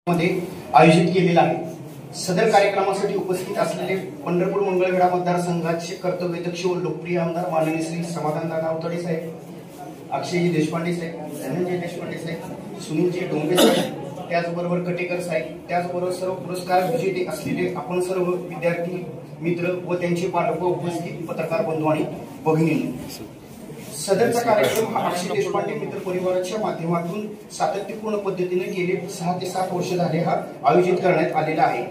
मध्ये आयोजित केलेला आहे। सदर कार्यक्रमासाठी उपस्थित असलेले पंढरपूर मंगळवेढा मतदारसंघाचे कर्तव्यदक्ष व लोकप्रिय आमदार माननीय श्री समाधानदादा अवतडे साहेब, अक्षयजी देशपांडे साहेब, धनंजय देशपांडे साहेब, सुनीलजी डोंगे साहेब, त्याचबरोबर कटेकर साहेब, त्याचबरोबर सर्व पुरस्कार विजेते असलेले आपण सर्व विद्यार्थी मित्र व त्यांचे पालक व उपस्थित पत्रकार बंधू आणि भगिनींनो, सदरचा कार्यक्रम हा अक्षय देशपांडे मित्र परिवाराच्या माध्यमातून सातत्यपूर्ण पद्धतीने गेले 6 ते 7 वर्ष झाले हा आयोजित करण्यात आलेला आहे।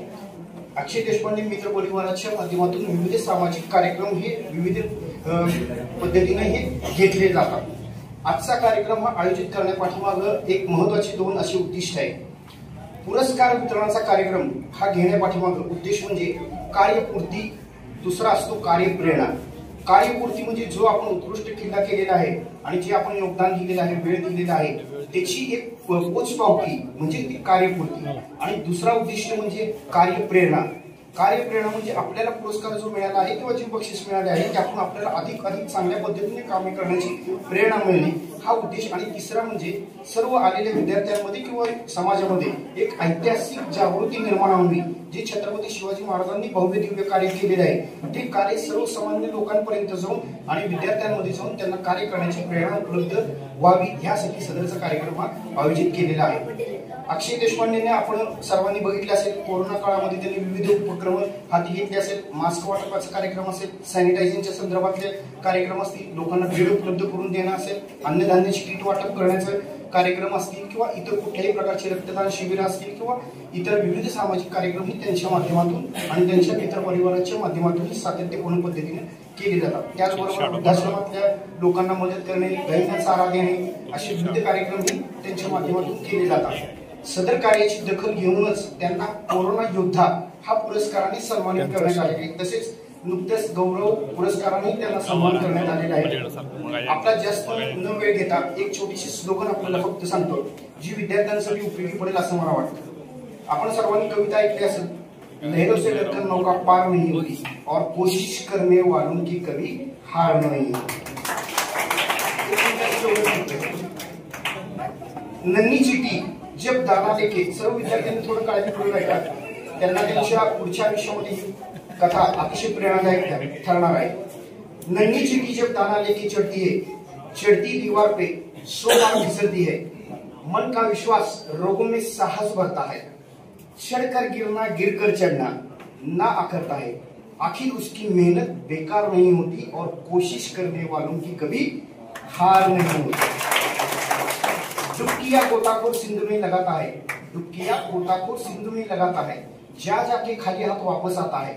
अक्षय देशपांडे मित्र परिवाराच्या माध्यमातून विविध सामाजिक कार्यक्रम हे विविध पद्धतीने हे घेतले जातात। आजचा कार्यक्रम हा आयोजित करण्यापाठीमागे एक महत्त्वाचे 2 असे उद्दिष्ट आहे। पुरस्कार वितरणाचा कार्यक्रम हा घेण्यापाठीमागे उद्देश म्हणजे कार्यपूर्ती, दुसरा असतो कार्यप्रेरणा। कार्यपूर्ती म्हणजे जो आपण उत्कृष्ट किल्ला केलेला आहे आणि जे आपण योगदान दिलेलं आहे, वेळ दिलेला आहे, त्याची एक पोचपावती म्हणजे ती कार्यपूर्ती। आणि दुसरा उद्दिष्ट म्हणजे कार्यप्रेरणा। कार्यप्रेरणा म्हणजे आपल्याला पुरस्कार जो मिळाला आहे किंवा जे बक्षीस मिळाले आहे त्यातून आपल्याला अधिक चांगल्या पद्धतीने कामे करण्याची प्रेरणा मिळणे हा उद्देश। आणि तिसरा म्हणजे सर्व आलेल्या विद्यार्थ्यांमध्ये किंवा समाजामध्ये एक ऐतिहासिक जागृती निर्माण व्हावी। जे छत्रपती शिवाजी महाराजांनी भव्य दिव्य कार्य केलेले आहे ते कार्य सर्वसामान्य लोकांपर्यंत जाऊन आणि विद्यार्थ्यांमध्ये जाऊन त्यांना कार्य करण्याची प्रेरणा उपलब्ध व्हावी यासाठी सदरचा कार्यक्रम हा आयोजित केलेला आहे। अक्षय देशपांडेने आपण सर्वांनी बघितले असेल, कोरोना काळामध्ये त्यांनी विविध उपक्रम हाती घेतले असेल, मास्क वाटपाचा कार्यक्रम असेल, सॅनिटायझिंगच्या संदर्भातले कार्यक्रम असतील, लोकांना बेड उपलब्ध करून देणं असेल, अन्नधान्याची किट वाटप करण्याचे कार्यक्रम असतील किंवा इतर कुठल्याही प्रकारचे रक्तदान शिबिर असतील किंवा इतर विविध सामाजिक कार्यक्रम त्यांच्या माध्यमातून आणि त्यांच्या मित्र परिवाराच्या माध्यमातून सातत्यपूर्ण पद्धतीने केले जातात। त्याचबरोबर वृद्धाश्रमातल्या लोकांना मदत करणे, गायींना चारा देणे असे विविध कार्यक्रमही त्यांच्या माध्यमातून केले जातात। सदर कार्याची दखल घेऊनच त्यांना कोरोना योद्धा हा पुरस्काराने सन्मानित करण्यात आले आहे। तसेच नुकतेच गौरव पुरस्काराने त्यांना सन्मान करण्यात आलेला आहे। आपला जास्त न वेळ घेता एक छोटीशी स्लोगन आपल्याला फक्त सांगतो जी विद्यार्थ्यांसाठी उपयोगी पडेल असं मला वाटतं। आपण सर्वांनी कविता ऐकली असेल, लहरों से लड़कर नौका पार नहीं होती और कोशिश करने वालों की कभी हार नहीं। नन्ही चिट्ठी जब दाना लेके, सर्व विद्यार्थ्यांनी थोडं काळजीपूर्वक ऐका, त्यांना त्यांच्या पुढच्या आयुष्यामध्ये ही कथा अतिशय प्रेरणादायक ठरणार आहे। नन्ही चिट्ठी जब दाना लेके चढ़ती है, चढ़ती दीवार पे 100 बार फिसलती है, मन का विश्वास रोगों में साहस भरता है, चढ़कर गिरना गिरकर चढ़ना ना अखरता है, आखिर उसकी मेहनत बेकार नहीं होती और कोशिश करने वालों की कभी हार नहीं होती। डुबकिया गोताखोर सिंधु में लगाता है, डुबकिया गोताखोर सिंधु में लगाता है, जा जाके खाली हाथ वापस आता है,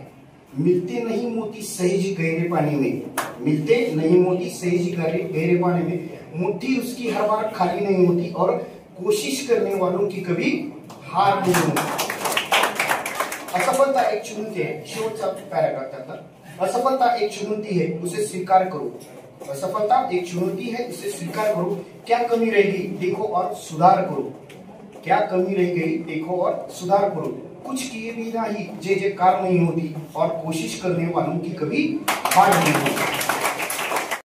मिलते नहीं मोती सहज गहरे पानी में, मिलते नहीं मोती सहज गहरे पानी में, मुट्ठी उसकी हर बार खाली नहीं होती और कोशिश करने वालों की कभी हार नहीं होती। असफलता एक चुनौती है, शेवटचा पैराग्राफ त्यातला, असफलता एक चुनौती है उसे स्वीकार करो, असफलता एक चुनौती है उसे स्वीकार करो, क्या कमी रह गई देखो और सुधार करो, क्या कमी रह गई देखो और सुधार करो, कुछ किए बिना ही जय जयकार नहीं होती और कोशिश करने वालों की कभी हार नहीं होती।